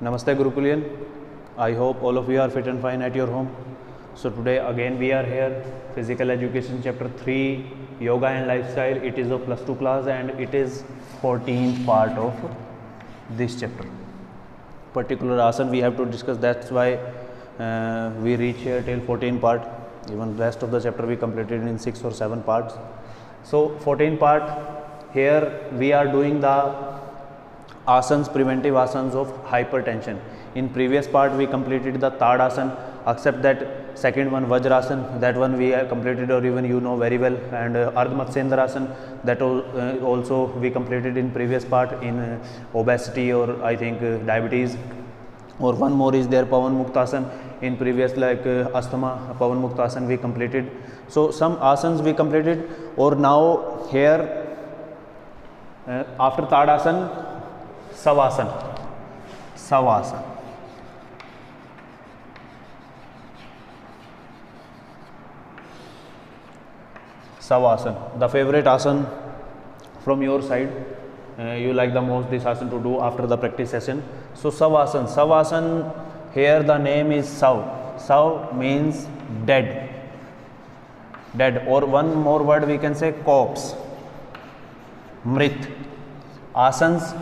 Namaste Gurukulian. I hope all of you are fit and fine at your home. So today again we are here, Physical Education Chapter 3, Yoga and Lifestyle. It is a plus 2 class and it is 14th part of this chapter. Particular asana we have to discuss, that's why we reach here till 14 part. Even rest of the chapter we completed in 6 or 7 parts. So 14 part, here we are doing the asanas, preventive asanas of hypertension. In previous part we completed the third asana, except that second one Vajrasana, that one we have completed, or even you know very well, and Ardha Matsyendrasana, that also we completed in previous part in obesity or I think diabetes. Or one more is there, Pavan Muktasana, in previous like asthma, Pavan Muktasana we completed. So some asanas we completed, or now here after third asana, Savasana. Savasana. Savasana, the favorite asana from your side. You like the most this asana to do after the practice session. So Savasana. Savasana, here the name is Sav. Sav means dead. Dead, or one more word we can say corpse. Mrit. Asanas,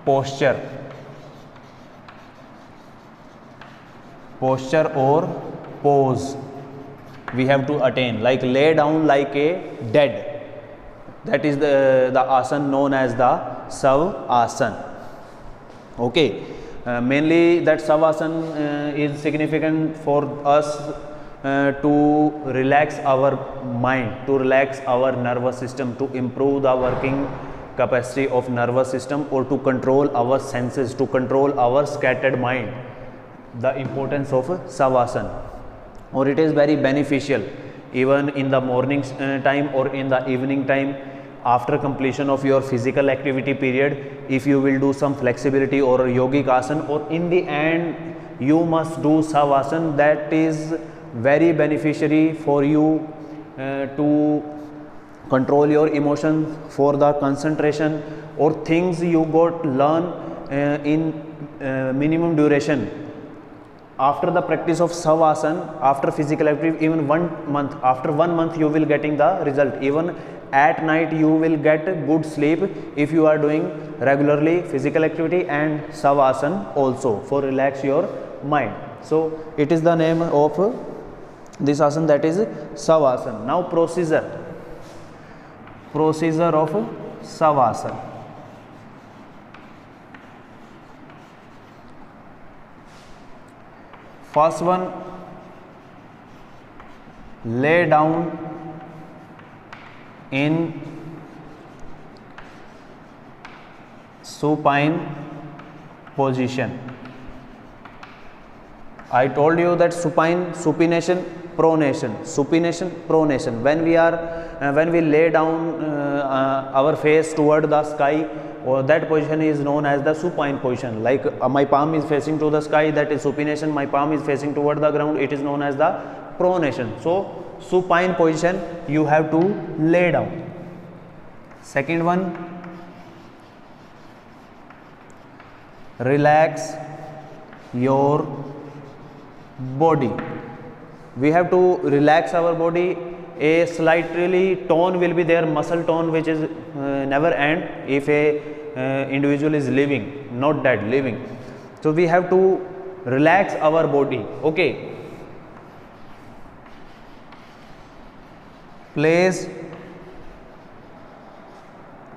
posture. Posture or pose we have to attain, like lay down like a dead. That is the asana known as the Sav asana. Okay, mainly that Sav asana is significant for us to relax our mind, to relax our nervous system, to improve the working capacity of nervous system, or to control our senses, to control our scattered mind. The importance of Savasana, or it is very beneficial even in the morning time or in the evening time after completion of your physical activity period. If you will do some flexibility or yogic asana, or in the end you must do Savasana, that is very beneficiary for you to control your emotions, for the concentration or things you got learn in minimum duration. After the practice of Savasana, after physical activity, even 1 month, after 1 month you will getting the result. Even at night you will get good sleep if you are doing regularly physical activity and Savasana also, for relax your mind. So it is the name of this asana, that is Savasana. Now procedure of Savasana. First one, lay down in supine position. I told you that supination, pronation, supination, pronation. When we lay down our face toward the sky, or that position is known as the supine position. Like my palm is facing to the sky, that is supination. My palm is facing toward the ground, it is known as the pronation. So supine position you have to lay down. Second one, relax your body. We have to relax our body. A slightly tone will be there, muscle tone, which is never end if a individual is living, not dead, living. So we have to relax our body. Okay, place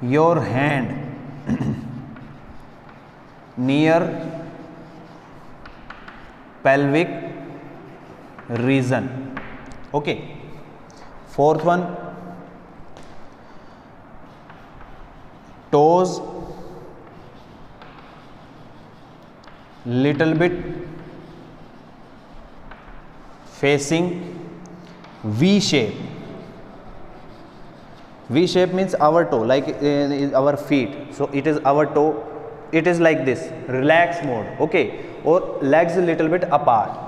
your hand near pelvic region. Okay. Fourth one, toes little bit facing V shape. V shape means our toe, like our feet. So it is our toe, it is like this, relax mode. Okay, or legs a little bit apart.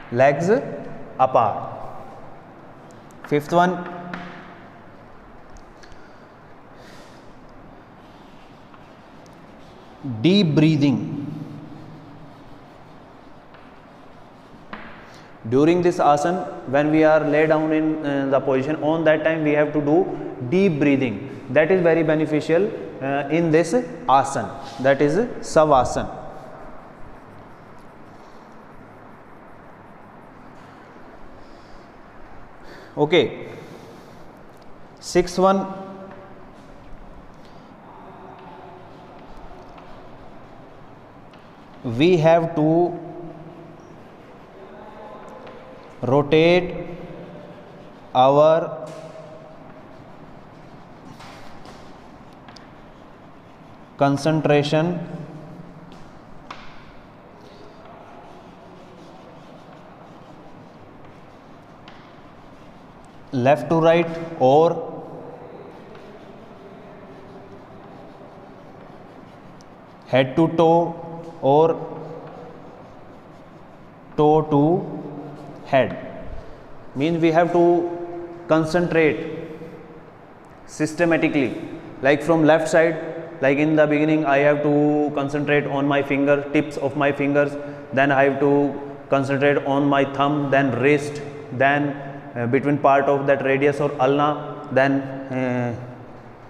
Legs apart. Fifth one, deep breathing. During this asana, when we are lay down in the position, on that time we have to do deep breathing. That is very beneficial in this asana, that is savasana. Okay, sixth one, we have to rotate our concentration left to right or head to toe or toe to head. Means we have to concentrate systematically, like from left side, like in the beginning I have to concentrate on my finger, tips of my fingers, then I have to concentrate on my thumb, then wrist, then between part of that radius or ulna, then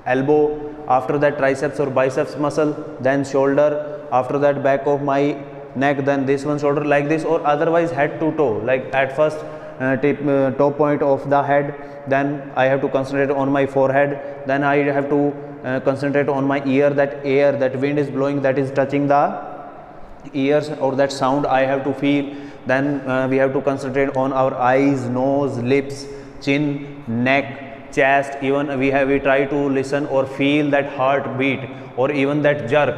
elbow, after that triceps or biceps muscle, then shoulder, after that back of my neck, then this one shoulder, like this, or otherwise head to toe, like at first top point of the head, then I have to concentrate on my forehead, then I have to concentrate on my ear, that air, that wind is blowing, that is touching the ears, or that sound I have to feel. Then we have to concentrate on our eyes, nose, lips, chin, neck, chest, even we try to listen or feel that heartbeat or even that jerk.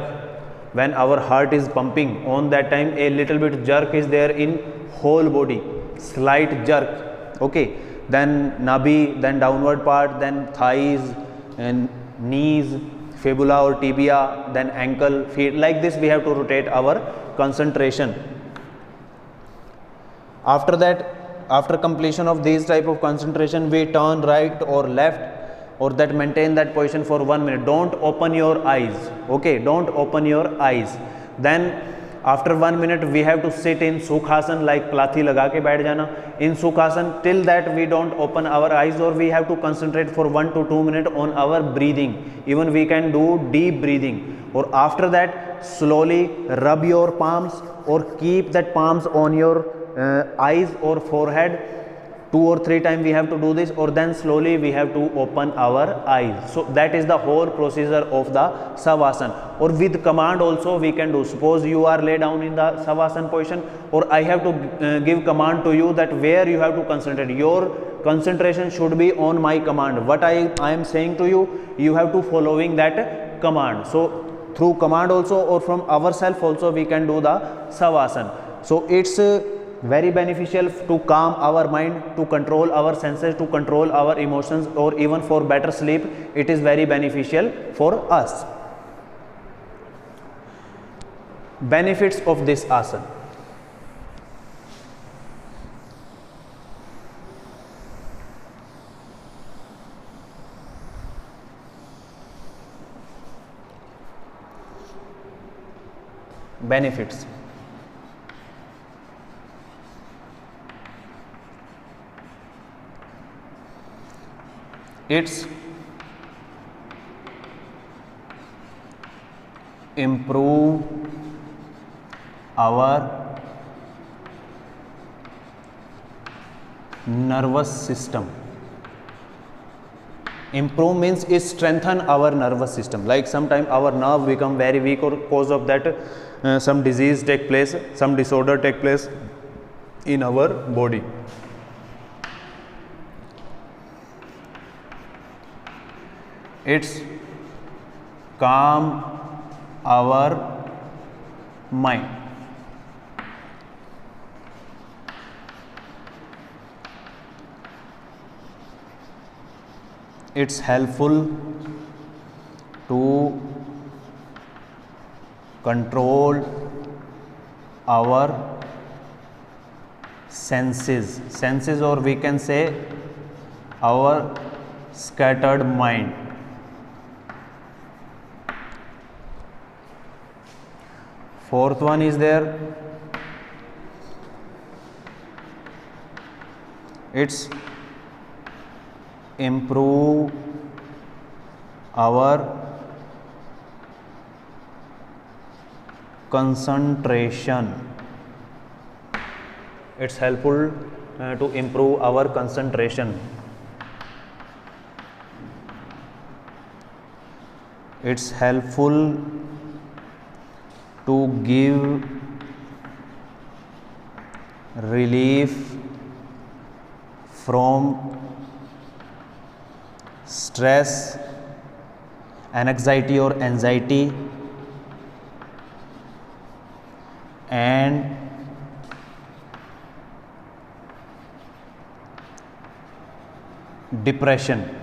When our heart is pumping, on that time a little bit jerk is there in whole body, slight jerk. Okay, then nabi, then downward part, then thighs and knees, fibula or tibia, then ankle, feet, like this we have to rotate our concentration. After that, after completion of these type of concentration, we turn right or left, or that maintain that position for 1 minute. Don't open your eyes. Okay, don't open your eyes. Then after 1 minute we have to sit in Sukhasana, like plathi laga ke baith jana in Sukhasana. Till that we don't open our eyes, or we have to concentrate for 1 to 2 minutes on our breathing. Even we can do deep breathing, or after that slowly rub your palms or keep that palms on your eyes or forehead. 2 or 3 times we have to do this, or then slowly we have to open our eyes. So that is the whole procedure of the savasana. Or with command also we can do. Suppose you are lay down in the savasana position, or I have to give command to you that where you have to concentrate. Your concentration should be on my command. What I am saying to you, you have to following that command. So through command also, or from ourselves also, we can do the savasana. So it's very beneficial to calm our mind, to control our senses, to control our emotions, or even for better sleep. It is very beneficial for us. Benefits of this asana. Benefits. It's improve our nervous system. Improve means it strengthen our nervous system. Like sometime our nerve become very weak, or cause of that some disease take place, some disorder take place in our body. It's calm our mind. It's helpful to control our senses, or we can say our scattered mind. Fourth one is there, it's improve our concentration. It's helpful to improve our concentration. It's helpful to give relief from stress, anxiety or anxiety, and depression.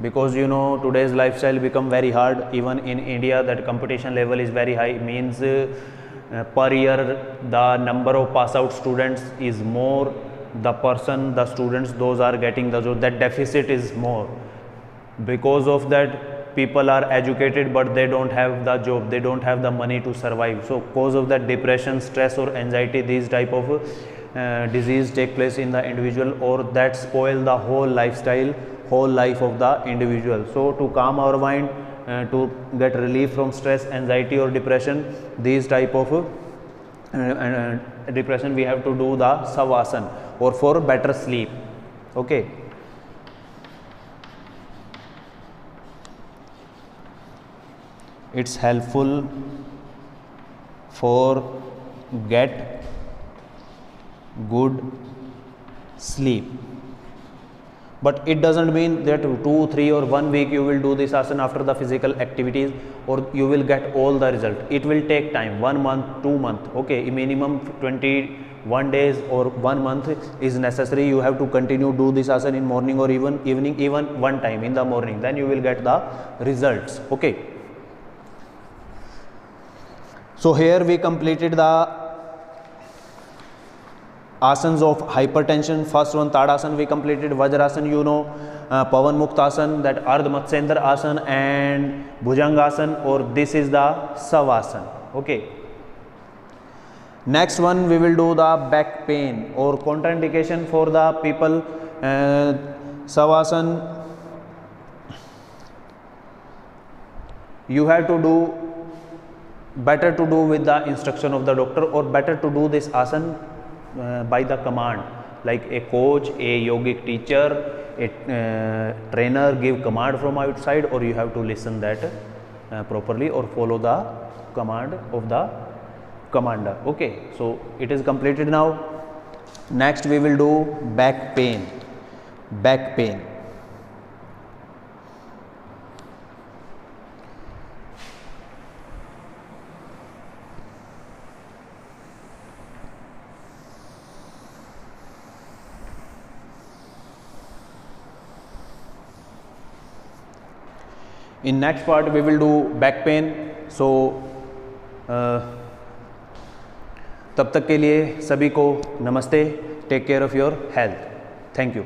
Because you know today's lifestyle become very hard. Even in India that competition level is very high, means per year the number of pass out students is more, the students those are getting the job, that deficit is more. Because of that people are educated but they don't have the job, they don't have the money to survive. So cause of that depression, stress or anxiety, these type of disease take place in the individual, or that spoil the whole lifestyle, whole life of the individual. So to calm our mind, to get relief from stress, anxiety or depression, these type of depression, we have to do the savasana, or for better sleep. Okay. It's helpful for get good sleep. But it doesn't mean that 2, 3 or 1 week you will do this asana after the physical activities or you will get all the result. It will take time, 1 month, 2 months. Okay, minimum 21 days or 1 month is necessary. You have to continue do this asana in morning or even evening, even one time in the morning. Then you will get the results. Okay. So here we completed the asanas of hypertension. First one Tadasana we completed, Vajrasana you know, Pavan Muktasana, that Ardha Matsyendra Asana, and Bhujangasana, or this is the Savasana. Okay. Next one we will do the back pain or contraindication for the people. Savasana you have to do, better to do with the instruction of the doctor, or better to do this asana by the command, like a coach, a yogic teacher, a trainer give command from outside, or you have to listen that properly or follow the command of the commander. Okay, so it is completed now. Next we will do back pain. Back pain. In next part we will do back pain. So तब तक के लिए सभी को नमस्ते. Take care of your health. Thank you.